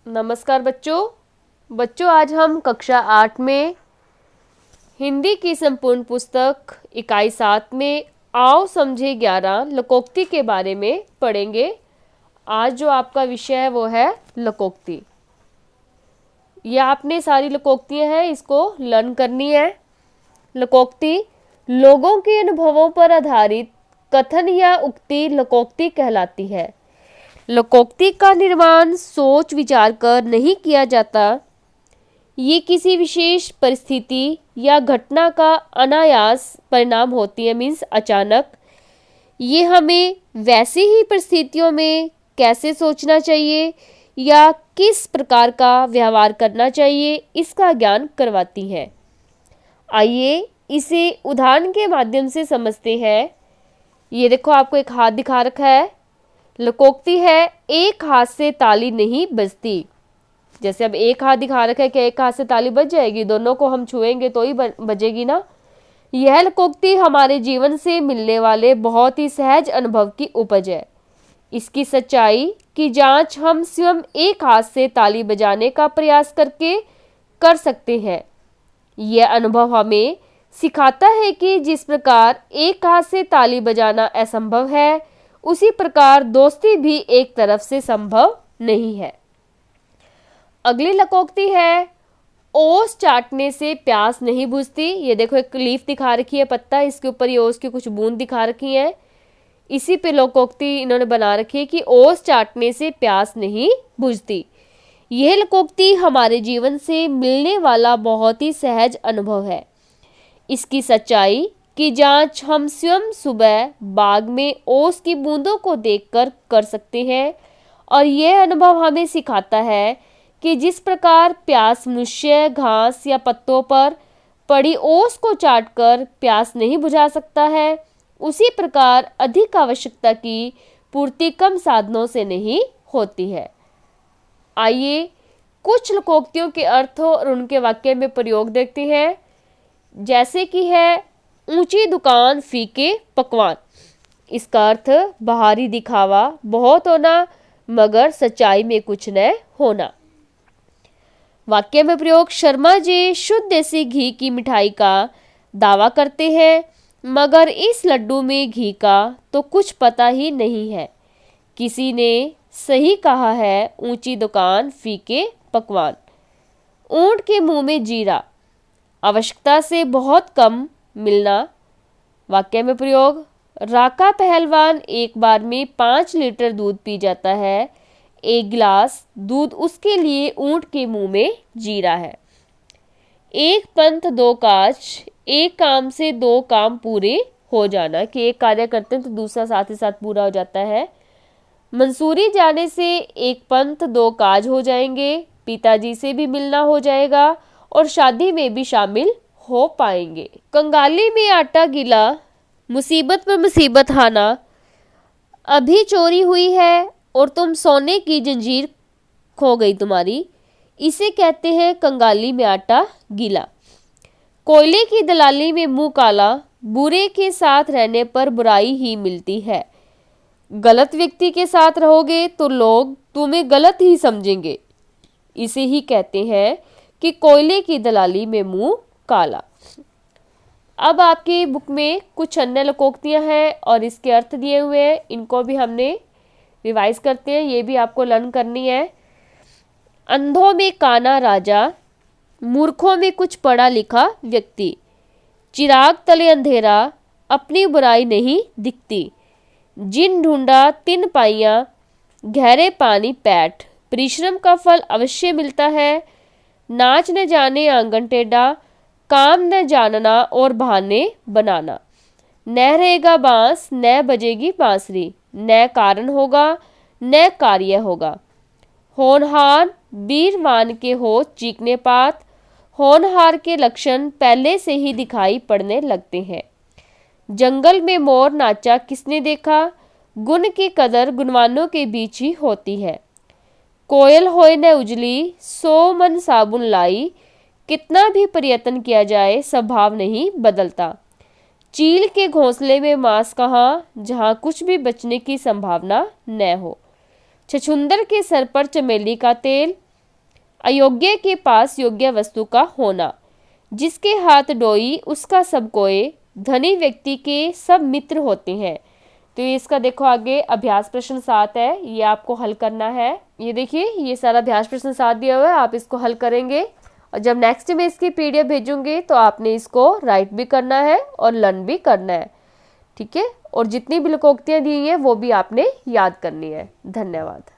नमस्कार बच्चों आज हम कक्षा 8 में हिंदी की संपूर्ण पुस्तक इकाई 7 में आओ समझे 11 लोकोक्ति के बारे में पढ़ेंगे। आज जो आपका विषय है वो है लोकोक्ति। ये आपने सारी लोकोक्तियां हैं, इसको लर्न करनी है। लोकोक्ति लोगों के अनुभवों पर आधारित कथन या उक्ति लोकोक्ति कहलाती है। लोकोक्ति का निर्माण सोच विचार कर नहीं किया जाता। ये किसी विशेष परिस्थिति या घटना का अनायास परिणाम होती है, मीन्स अचानक। ये हमें वैसी ही परिस्थितियों में कैसे सोचना चाहिए या किस प्रकार का व्यवहार करना चाहिए इसका ज्ञान करवाती है। आइए इसे उदाहरण के माध्यम से समझते हैं। ये देखो, आपको एक हाथ दिखा रखा है। लोकोक्ति है एक हाथ से ताली नहीं बजती। जैसे अब एक हाथ दिखा रखा है कि एक हाथ से ताली बज जाएगी, दोनों को हम छुएंगे तो ही बजेगी ना। यह लोकोक्ति हमारे जीवन से मिलने वाले बहुत ही सहज अनुभव की उपज है। इसकी सच्चाई की जांच हम स्वयं एक हाथ से ताली बजाने का प्रयास करके कर सकते हैं। यह अनुभव हमें सिखाता है कि जिस प्रकार एक हाथ से ताली बजाना असंभव है, उसी प्रकार दोस्ती भी एक तरफ से संभव नहीं है। अगली लोकोक्ति है ओस चाटने से प्यास नहीं बुझती। ये देखो, एक लीफ दिखा रखी है, पत्ता, इसके ऊपर ये ओस की कुछ बूंद दिखा रखी है। इसी पे लोकोक्ति इन्होंने बना रखी है कि ओस चाटने से प्यास नहीं बुझती। यह लोकोक्ति हमारे जीवन से मिलने वाला बहुत ही सहज अनुभव है। इसकी सच्चाई की जांच हम स्वयं सुबह बाग में ओस की बूंदों को देखकर कर सकते हैं, और यह अनुभव हमें सिखाता है कि जिस प्रकार प्यास मनुष्य घास या पत्तों पर पड़ी ओस को चाटकर प्यास नहीं बुझा सकता है, उसी प्रकार अधिक आवश्यकता की पूर्ति कम साधनों से नहीं होती है। आइए कुछ लोकोक्तियों के अर्थ और उनके वाक्य में प्रयोग देखते हैं। जैसे कि है ऊंची दुकान फीके पकवान। इसका अर्थ बाहरी दिखावा बहुत होना मगर सच्चाई में कुछ न होना। वाक्य में प्रयोग शर्मा जी शुद्ध देसी घी की मिठाई का दावा करते हैं, मगर इस लड्डू में घी का तो कुछ पता ही नहीं है। किसी ने सही कहा है, ऊंची दुकान फीके पकवान। ऊंट के मुंह में जीरा, आवश्यकता से बहुत कम मिलना। वाक्य में प्रयोग राका पहलवान एक बार में 5 लीटर दूध पी जाता है, एक गिलास दूध उसके लिए ऊंट के मुंह में जीरा है। एक पंथ दो काज, एक काम से 2 काम पूरे हो जाना, कि एक कार्य करते हैं तो दूसरा साथ ही साथ पूरा हो जाता है। मंसूरी जाने से एक पंथ 2 काज हो जाएंगे, पिताजी से भी मिलना हो जाएगा और शादी में भी शामिल हो पाएंगे। कंगाली में आटा गीला, मुसीबत पर मुसीबत आना, अभी चोरी हुई है और तुम सोने की जंजीर खो गई तुम्हारी, इसे कहते हैं कंगाली में आटा गीला। कोयले की दलाली में मुंह काला, बुरे के साथ रहने पर बुराई ही मिलती है। गलत व्यक्ति के साथ रहोगे तो लोग तुम्हें गलत ही समझेंगे, इसे ही कहते हैं कि कोयले की दलाली में मुंह काला। अब आपकी बुक में कुछ अन्य लोकोक्तियां हैं और इसके अर्थ दिए हुए हैं, इनको भी हमने रिवाइज करते हैं, ये भी आपको लर्न करनी है। अंधों में काना राजा, मूर्खों में कुछ पढ़ा लिखा व्यक्ति। चिराग तले अंधेरा, अपनी बुराई नहीं दिखती। जिन ढूंढा तिन पाइया, गहरे पानी पैठ। परिश्रम का फल अवश्य मिलता है। नाच न जाने आंगन टेढ़ा, काम न जानना और बहाने बनाना। न रहेगा बांस न बजेगी बांसुरी, न कारण होगा न कार्य होगा। होनहार वीरवान के हो चीखने पात, होनहार के लक्षण पहले से ही दिखाई पड़ने लगते हैं। जंगल में मोर नाचा किसने देखा, गुण की कदर गुणवानों के बीच ही होती है। कोयल होए न उजली, 100 मन साबुन लाई, कितना भी प्रयत्न किया जाए स्वभाव नहीं बदलता। चील के घोंसले में मांस कहाँ, जहाँ कुछ भी बचने की संभावना न हो। छछुंदर के सर पर चमेली का तेल, अयोग्य के पास योग्य वस्तु का होना। जिसके हाथ डोई उसका सब कोय, धनी व्यक्ति के सब मित्र होते हैं। तो ये इसका देखो आगे अभ्यास प्रश्न 7 है, ये आपको हल करना है। ये देखिए ये सारा अभ्यास प्रश्न 7 दिया हुआ है, आप इसको हल करेंगे और जब नेक्स्ट में इसकी पीडीएफ भेजूंगी तो आपने इसको राइट भी करना है और लर्न भी करना है, ठीक है। और जितनी भी लोकोक्तियाँ दी हैं वो भी आपने याद करनी है। धन्यवाद।